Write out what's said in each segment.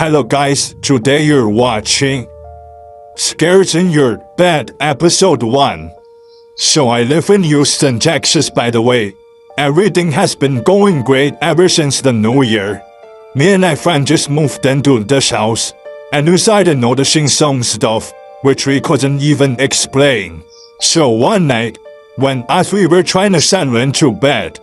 Hello guys, today you're watching Scares in Your Bed episode 1. So I live in Houston, Texas by the way. Everything has been going great ever since the new year. Me and my friend just moved into this house and we started noticing some stuff which we couldn't even explain. So one night, as we were trying to settle into bed,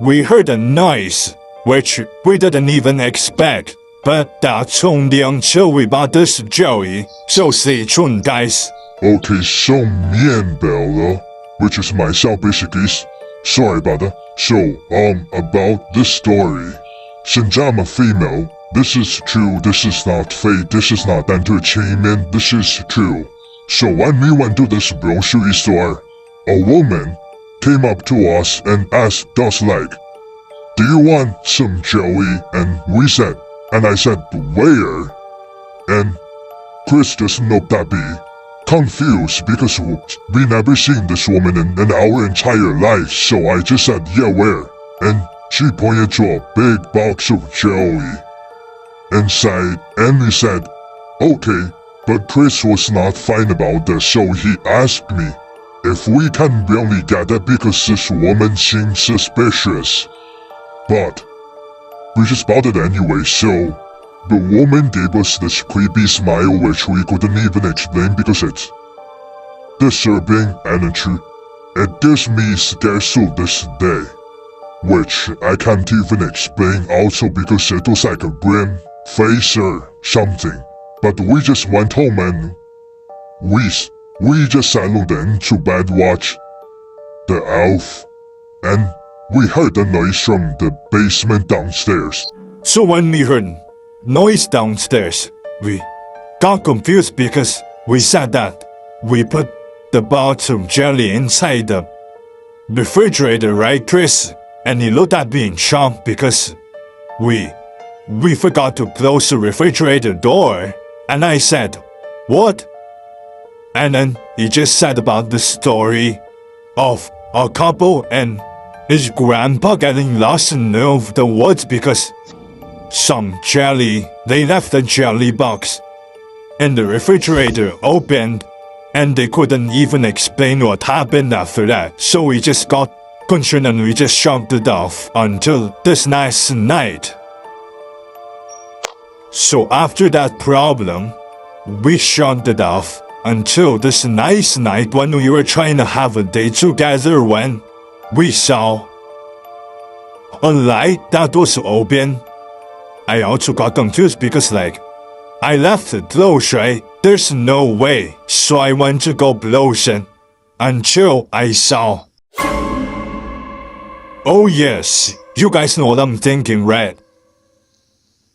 we heard a noise which we didn't even expect. But that's only until we bought this jelly. So stay tuned, guys. Okay, so me and Bella, which is myself basically, sorry about that. So, about this story. Since I'm a female, this is true, this is not fake, this is not entertainment, this is true. So when we went to this grocery store, a woman came up to us and asked us like, do you want some jelly? And I said, where? And Chris doesn't know that be confused because we never seen this woman in our entire life. So I just said, yeah, where? And she pointed to a big box of jelly inside and he said, okay, but Chris was not fine about this. So he asked me if we can really get it because this woman seemed suspicious. But we just bought it anyway, so the woman gave us this creepy smile which we couldn't even explain because it's disturbing energy. It gives me scares to this day, which I can't even explain also because it was like a grim face or something. But we just went home and we just settled in to bed, watch the Elf, and we heard a noise from the basement downstairs. So when we heard noise downstairs, we got confused because we said that we put the box of jelly inside the refrigerator, right, Chris? And he looked at me in shock because we forgot to close the refrigerator door. And I said, what? And then he just said about the story of a couple and his grandpa getting lost in the woods because some jelly, they left the jelly box in the refrigerator opened and they couldn't even explain what happened after that. So we just got concerned and we just shut it off until this nice night. So after that problem, we shut it off until this nice night when we were trying to have a day together when we saw a light that was open. I also got confused because I left it closed, right? There's no way. So I went to go close it until I saw. Oh yes, you guys know what I'm thinking, right?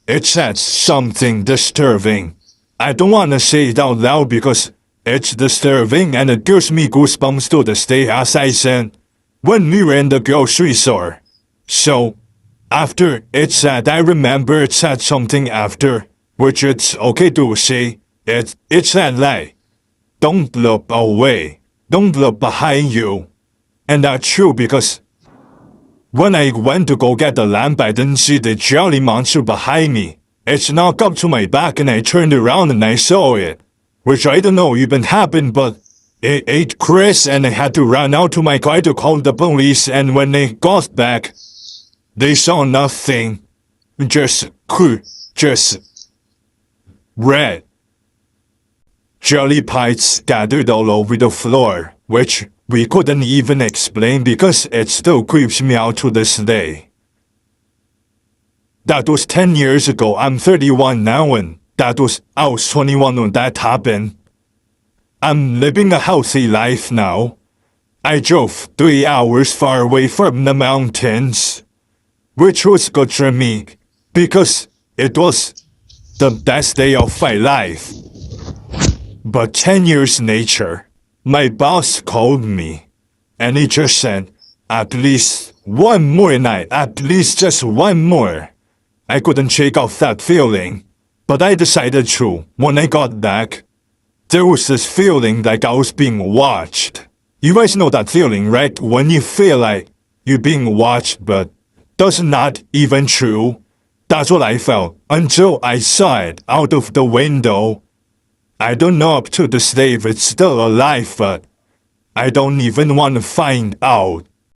It said something disturbing. I don't want to say it out loud because it's disturbing and it gives me goosebumps to this day as I said when we were in the grocery store. So, after it said, I remember it said something after, which it's okay to say. It said like, don't look away, don't look behind you. And that's true because when I went to go get the lamp, I didn't see the jelly monster behind me. It snuck up to my back and I turned around and I saw it. Which I don't know even happened, but it ate Chris and I had to run out to my car to call the police, and when they got back, they saw nothing. Just red jelly pies scattered all over the floor, which we couldn't even explain because it still creeps me out to this day. That was 10 years ago. I'm 31 now and I was 21 when that happened. I'm living a healthy life now. I drove 3 hours far away from the mountains, which was good for me because it was the best day of my life. But 10 years later, my boss called me and he just said, at least one more night, at least just one more. I couldn't shake off that feeling, but I decided to. When I got back, there was this feeling like I was being watched. You guys know that feeling, right? When you feel like you're being watched, but that's not even true. That's what I felt until I saw it out of the window. I don't know up to this day if it's still alive, but I don't even want to find out.